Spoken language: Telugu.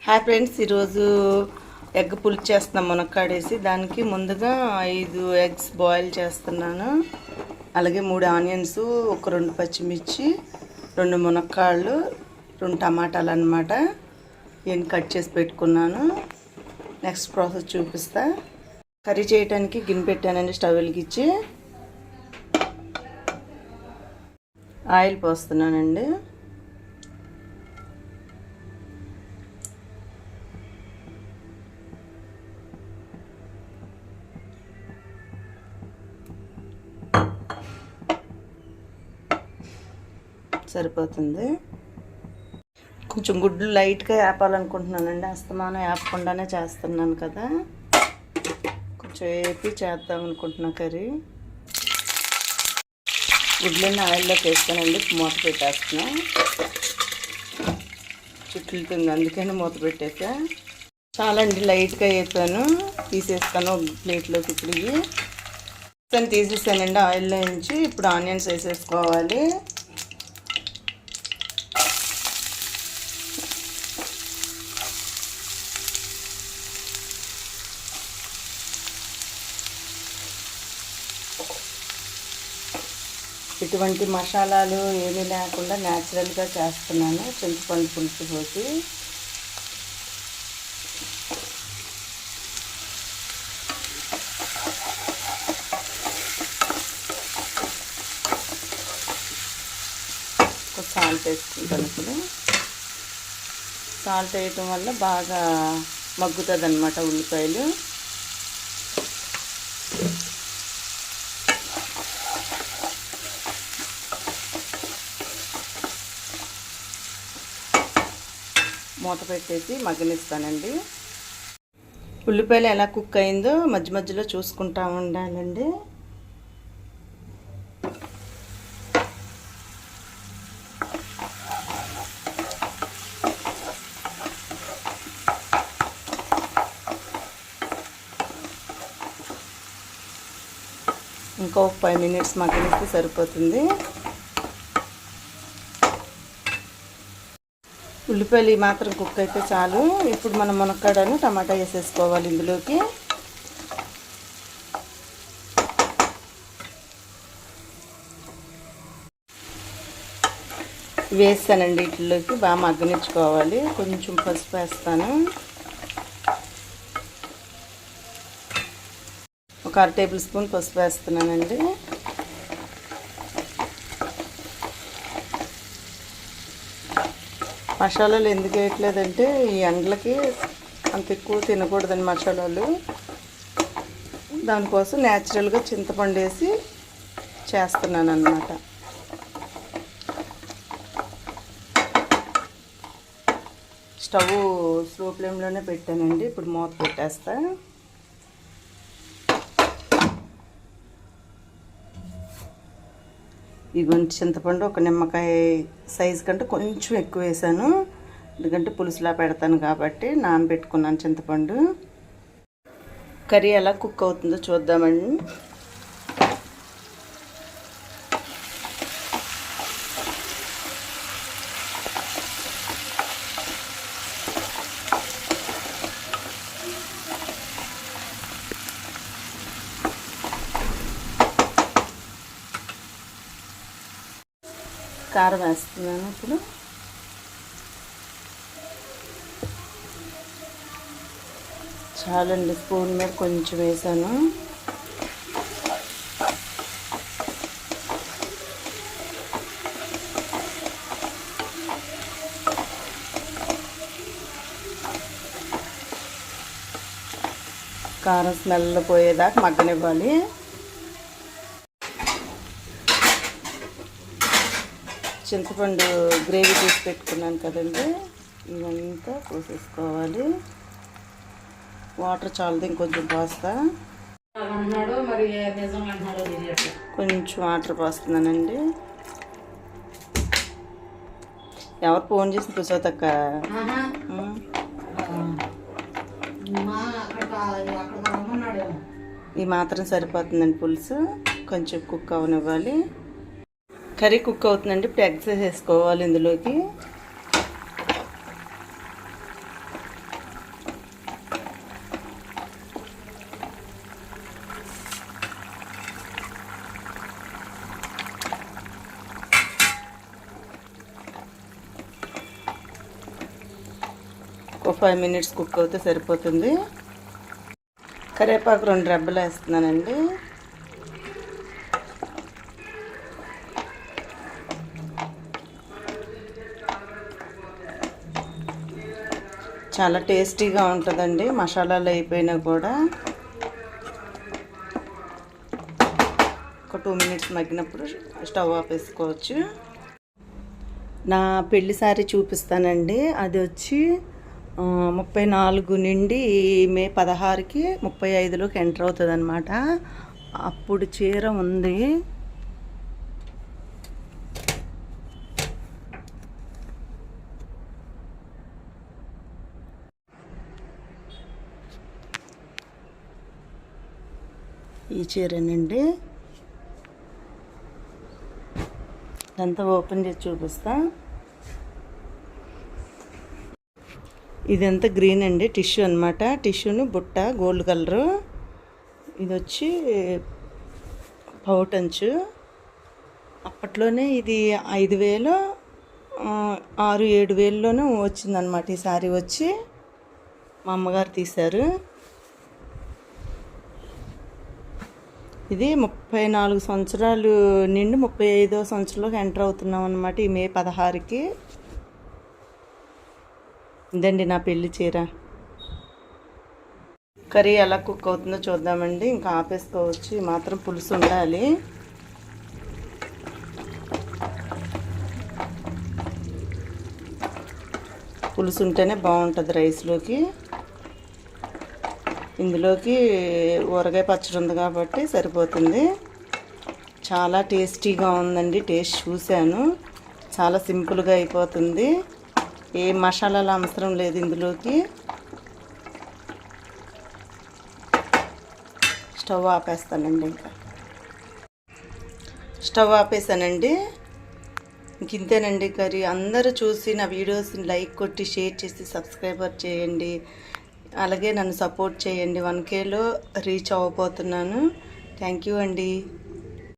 హాయ్ ఫ్రెండ్స్, ఈరోజు ఎగ్ పులుసు చేస్తున్నాం మునక్కాడేసి. దానికి ముందుగా 5 ఎగ్స్ బాయిల్ చేస్తున్నాను. అలాగే 3 ఆనియన్స్, ఒక 2 పచ్చిమిర్చి, 2 మునక్కాళ్ళు, 2 టమాటాలు అన్నమాట. ఇవన్నీ కట్ చేసి పెట్టుకున్నాను. నెక్స్ట్ ప్రాసెస్ చూపిస్తా. కర్రీ చేయడానికి గిన్నె పెట్టానండి. స్టవ్ వెలిగించి ఆయిల్ పోస్తున్నానండి. సరిపోతుంది. కొంచెం గుడ్లు లైట్గా వేపాలనుకుంటున్నానండి. అస్తమానం వేపకుండానే చేస్తున్నాను కదా, కొంచెం వేపి చేద్దాం అనుకుంటున్నా కర్రీ. గుడ్లన్నీ ఆయిల్లోకి వేస్తానండి. మూత పెట్టేస్తున్నా. చుట్లుతుంది, అందుకని మూత పెట్టేసా. చాలా అండి, లైట్గా వేపాను. తీసేస్తాను ప్లేట్లోకి. ఇప్పుడు తీసేసానండి ఆయిల్లో నుంచి. ఇప్పుడు ఆనియన్స్ వేసేసుకోవాలి. ఎటువంటి మసాలాలు ఏమీ లేకుండా న్యాచురల్గా చేస్తున్నాను. చింతపండు పులుసు పోసి సాల్ట్ వేసుకుంటాను. ఇప్పుడు సాల్ట్ వేయటం వల్ల బాగా మగ్గుతుంది అన్నమాట ఉల్లిపాయలు. మూత పెట్టేసి మగ్గనిస్తానండి. ఉల్లిపాయలు ఎలా కుక్ అయిందో మధ్య మధ్యలో చూసుకుంటా ఉండాలండి. ఇంకో 5 మినిట్స్ మగ్గనిస్తే సరిపోతుంది. ఉల్లిపాయలు ఈ మాత్రం కుక్ అయితే చాలు. ఇప్పుడు మనం మునక్కాడను టమాటా వేసేసుకోవాలి ఇందులోకి. వేస్తానండి. వీటిలోకి బాగా మగ్గనిచ్చుకోవాలి. కొంచెం పసుపు వేస్తాను. ఒక 1/2 టేబుల్ స్పూన్ పసుపు వేస్తున్నానండి. మసాలాలు ఎందుకు వేయట్లేదంటే ఈ ఎండలకి అంత ఎక్కువ తినకూడదని మసాలాలు. దానికోసం న్యాచురల్గా చింతపండు వేసి చేస్తున్నాను అన్నమాట. స్టవ్ స్లో ఫ్లేమ్లోనే పెట్టానండి. ఇప్పుడు మూత పెట్టేస్తా. ఇదిగోండి చింతపండు ఒక నిమ్మకాయ సైజు కంటే కొంచెం ఎక్కువ వేసాను. ఎందుకంటే పులుసులా పెడతాను కాబట్టి నానబెట్టుకున్నాను చింతపండు. కర్రీ ఎలా కుక్ అవుతుందో చూద్దామండి. కారం వేస్తున్నాను. ఇప్పుడు చాలండి, స్పూన్ మీద కొంచెం వేసాను. కారం స్మెల్ పోయేదాకా మగ్గనివ్వాలి. చింతపండు గ్రేవీ చేసి పెట్టుకున్నాను కదండి, ఇవంతా పోసేసుకోవాలి. వాటర్ చాలదు, ఇంకొంచెం పోస్తా. కొంచెం వాటర్ పోస్తున్నానండి. ఎవరు ఫోన్ చేసి కూర్చోతక్క? ఈ మాత్రం సరిపోతుందండి పులుసు. కొంచెం కుక్ అవనివ్వాలి. కర్రీ కుక్ అవుతుందండి. ఇప్పుడు ఎగ్స్ వేసుకోవాలి ఇందులోకి. ఒక 5 మినిట్స్ కుక్ అవుతే సరిపోతుంది. కరివేపాకు 2 రెబ్బలు వేస్తున్నానండి. చాలా టేస్టీగా ఉంటుందండి మసాలాలు అయిపోయినా కూడా. ఒక 2 మినిట్స్ మగ్గినప్పుడు స్టవ్ ఆపేసుకోవచ్చు. నా పెళ్లి సారీ చూపిస్తానండి. అది వచ్చి 34 నుండి మే 16కి 35లోకి ఎంటర్ అవుతుంది అనమాట. అప్పుడు చీర ఉంది. ఈ చీరనండి. ఇదంతా ఓపెన్ చేసి చూపిస్తా. ఇదంతా గ్రీన్ అండి, టిష్యూ అనమాట. టిష్యూని బుట్ట గోల్డ్ కలరు. ఇది వచ్చి పౌటంచు. అప్పట్లోనే ఇది 5,000 6-7 వేలలోనూ వచ్చిందనమాట. ఈ సారీ వచ్చి మా అమ్మగారు తీశారు. ఇది 34 సంవత్సరాలు నిండి 35వ సంవత్సరంలోకి ఎంటర్ అవుతున్నాం అనమాట ఈ మే 16కి. ఇదండి నా పెళ్లి చీర. కర్రీ ఎలా కుక్ అవుతుందో చూద్దామండి. ఇంకా ఆపేసుకోవచ్చు. మాత్రం పులుసు ఉండాలి. పులుసు ఉంటేనే బాగుంటుంది రైస్లోకి. ఇందులోకి ఊరగాయ పచ్చడి ఉంది కాబట్టి సరిపోతుంది. చాలా టేస్టీగా ఉందండి. టేస్ట్ చూశాను. చాలా సింపుల్గా అయిపోతుంది. ఏ మసాలాలు అవసరం లేదు ఇందులోకి. స్టవ్ ఆపేస్తానండి. ఇంకా స్టవ్ ఆపేసానండి. ఇంతేనండి కర్రీ. అందరూ చూసి నా వీడియోస్ని లైక్ కొట్టి షేర్ చేసి సబ్స్క్రైబర్ చేయండి. అలాగే నన్ను సపోర్ట్ చేయండి. 1Kలో రీచ్ అవ్వబోతున్నాను. థ్యాంక్ యూ అండి.